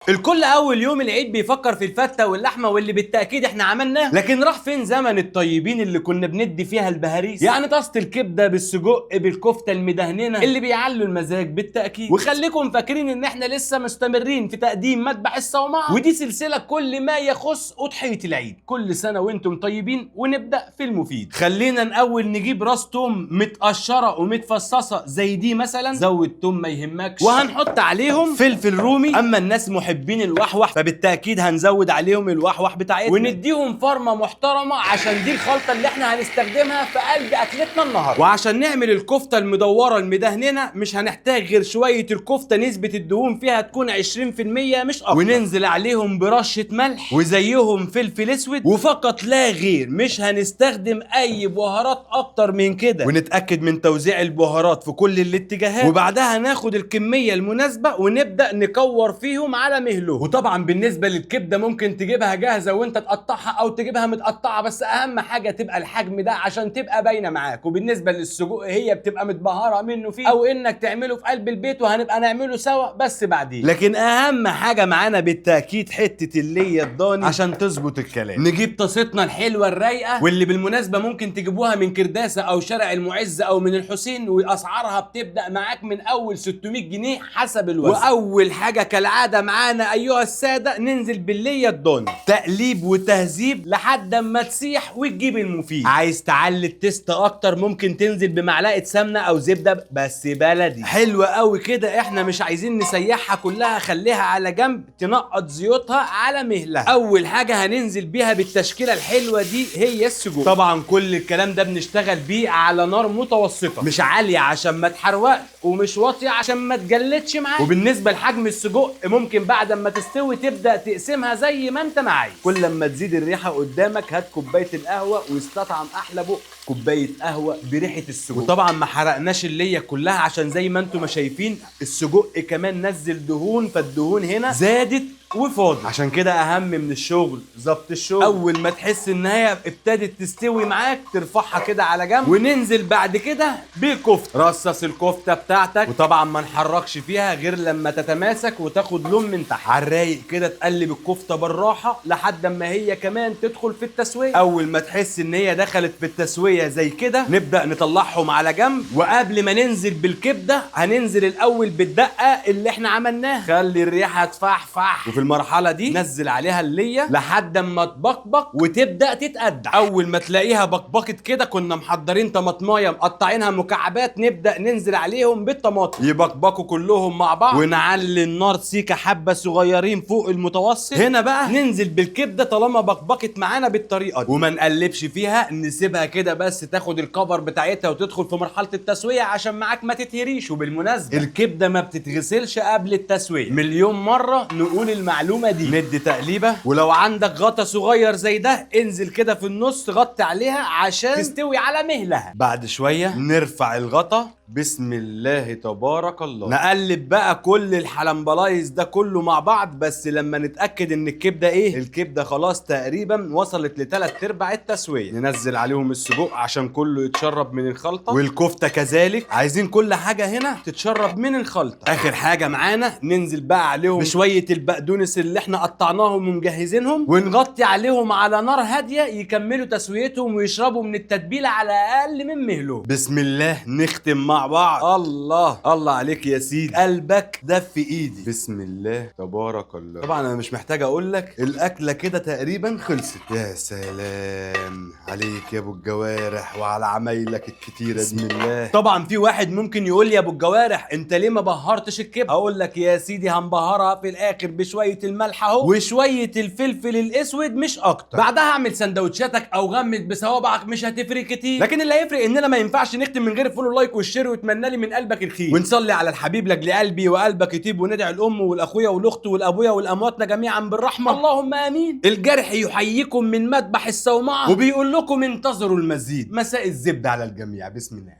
الكل اول يوم العيد بيفكر في الفته واللحمه واللي بالتاكيد احنا عملناه، لكن راح فين زمن الطيبين اللي كنا بندي فيها البهاريس؟ يعني طاسه الكبده بالسجق بالكفته المدهننه اللي بيعلوا المزاج بالتاكيد. وخليكم فاكرين ان احنا لسه مستمرين في تقديم مذبح الصومعه، ودي سلسله كل ما يخص اضحيه العيد. كل سنه وانتم طيبين، ونبدا في المفيد. خلينا الاول نجيب راس توم متقشره ومتفصصه زي دي مثلا، زود توم ما يهمكش، وهنحط عليهم فلفل رومي. اما الناس محبين الوحوح فبالتاكيد هنزود عليهم الوحوح بتاعتنا، ونديهم فرمه محترمه عشان دي الخلطه اللي احنا هنستخدمها في قلب اكلتنا النهارده. وعشان نعمل الكفته المدوره المدهننه مش هنحتاج غير شويه الكفته نسبه الدهون فيها تكون 20% مش اكتر، وننزل عليهم برشه ملح وزيهم فلفل اسود وفقط لا غير. مش هنستخدم اي بهارات اكتر من كده، ونتاكد من توزيع البهارات في كل الاتجاهات. وبعدها ناخد الكميه المناسبه ونبدا نكور فيهم على مهله. وطبعا بالنسبه للكبده ممكن تجيبها جاهزه وانت تقطعها او تجيبها متقطعه، بس اهم حاجه تبقى الحجم ده عشان تبقى باينه معاك. وبالنسبه للسجق هي بتبقى متبهره منه فيه، او انك تعمله في قلب البيت وهنبقى نعمله سوا بس بعدين. لكن اهم حاجه معانا بالتاكيد حته اللي الضاني عشان تظبط الكلام. نجيب طاستنا الحلوه الرايقه، واللي بالمناسبه ممكن تجيبوها من كرداسه او شارع المعز او من الحسين، واسعارها بتبدا معاك من اول 600 جنيه حسب الوزن. واول حاجه كالعاده معانا ايها الساده ننزل بالليه الضاني، تقليب وتهذيب لحد اما تسيح وتجيب المفيد. عايز تعلي التست اكتر ممكن تنزل بمعلقه سمنه او زبده بس بلدي حلوه قوي كده. احنا مش عايزين نسيحها كلها، خليها على جنب تنقط زيوتها على مهلها. اول حاجه هننزل بيها بالتشكيله الحلوه دي هي السجق. طبعا كل الكلام ده بنشتغل بيه على نار متوسطه، مش عاليه عشان ما تحرقش ومش واطيه عشان ما تجلدش معاك. وبالنسبه لحجم السجق ممكن بعد ما تستوي تبدا تقسمها زي ما انت عايز. كل لما تزيد الريحه قدامك هات كوبايه القهوه واستطعم احلى بق كوبايه قهوه بريحه السجق. وطبعا ما حرقناش الليه كلها عشان زي ما انتم ما شايفين السجق كمان نزل دهون، فالدهون هنا زادت وفاضي. عشان كده اهم من الشغل ظبط الشغل. اول ما تحس ان هي ابتدت تستوي معاك ترفعها كده على جنب، وننزل بعد كده بالكفته. رصص الكفته بتاعتك، وطبعا ما نحركش فيها غير لما تتماسك وتاخد لون من تحت. على الرايق كده تقلب الكفته بالراحه لحد اما هي كمان تدخل في التسويه. اول ما تحس ان هي دخلت في التسويه زي كده نبدا نطلعهم على جنب. وقبل ما ننزل بالكبده هننزل الاول بالدقه اللي احنا عملناها، خلي الريحه تفحفح. وفي المرحله دي نزل عليها الليه لحد اما تبقبق وتبدا تتقدح. اول ما تلاقيها بقبقت كده كنا محضرين طماطمايه مقطعينها مكعبات، نبدا ننزل عليهم بالطماطم يبقبقوا كلهم مع بعض، ونعلي النار سيكه حبه صغيرين فوق المتوسط. هنا بقى ننزل بالكبده طالما بقبقت معانا بالطريقه دي، وما نقلبش فيها، نسيبها كده بس تاخد الكفر بتاعتها وتدخل في مرحله التسويه عشان معاك ما تتهريش. وبالمناسبه الكبده ما بتتغسلش قبل التسويه، مليون مره نقول المعلومه دي. ندي تقليبه، ولو عندك غطا صغير زي ده انزل كده في النص غطي عليها عشان تستوي على مهلها. بعد شويه نرفع الغطا، بسم الله تبارك الله، نقلب بقى كل الحلمبلايز ده كله مع بعض. بس لما نتاكد ان الكبده الكبده خلاص تقريبا وصلت لثلاث ارباع التسويه، ننزل عليهم السجق عشان كله يتشرب من الخلطه، والكفته كذلك. عايزين كل حاجه هنا تتشرب من الخلطه. اخر حاجه معانا ننزل بقى عليهم بشويه البقدونس اللي احنا قطعناهم ومجهزينهم، ونغطي عليهم على نار هاديه يكملوا تسويتهم ويشربوا من التتبيله على اقل من مهلهم. بسم الله نختم مع بعض. الله الله عليك يا سيدي، قلبك ده في ايدي. بسم الله تبارك الله. طبعا انا مش محتاج اقول لك الاكله كده تقريبا خلصت. يا سلام عليك يا ابو الجوارح وعلى عمايلك الكتيره دي. بسم الله. طبعا في واحد ممكن يقول لي يا ابو الجوارح انت ليه ما بهرتش الكبده؟ هقول لك يا سيدي هنبهرها في الاخر بشويه الملح اهو وشويه الفلفل الاسود مش اكتر. بعدها اعمل سندوتشاتك او غمس بصوابعك مش هتفرق كتير، لكن اللي هيفرق اننا ما ينفعش نختم من غير الفولو لايك والشير، واتمنى لي من قلبك الخير، ونصلي على الحبيب لاجل قلبي وقلبك يطيب، وندعي الام والاخويا والاخت والابويا والامواتنا جميعا بالرحمه اللهم امين. الجرح يحييكم من مذبح الصومعه وبيقول لكم انتظروا المزيد. مساء الزبده على الجميع. بسم الله.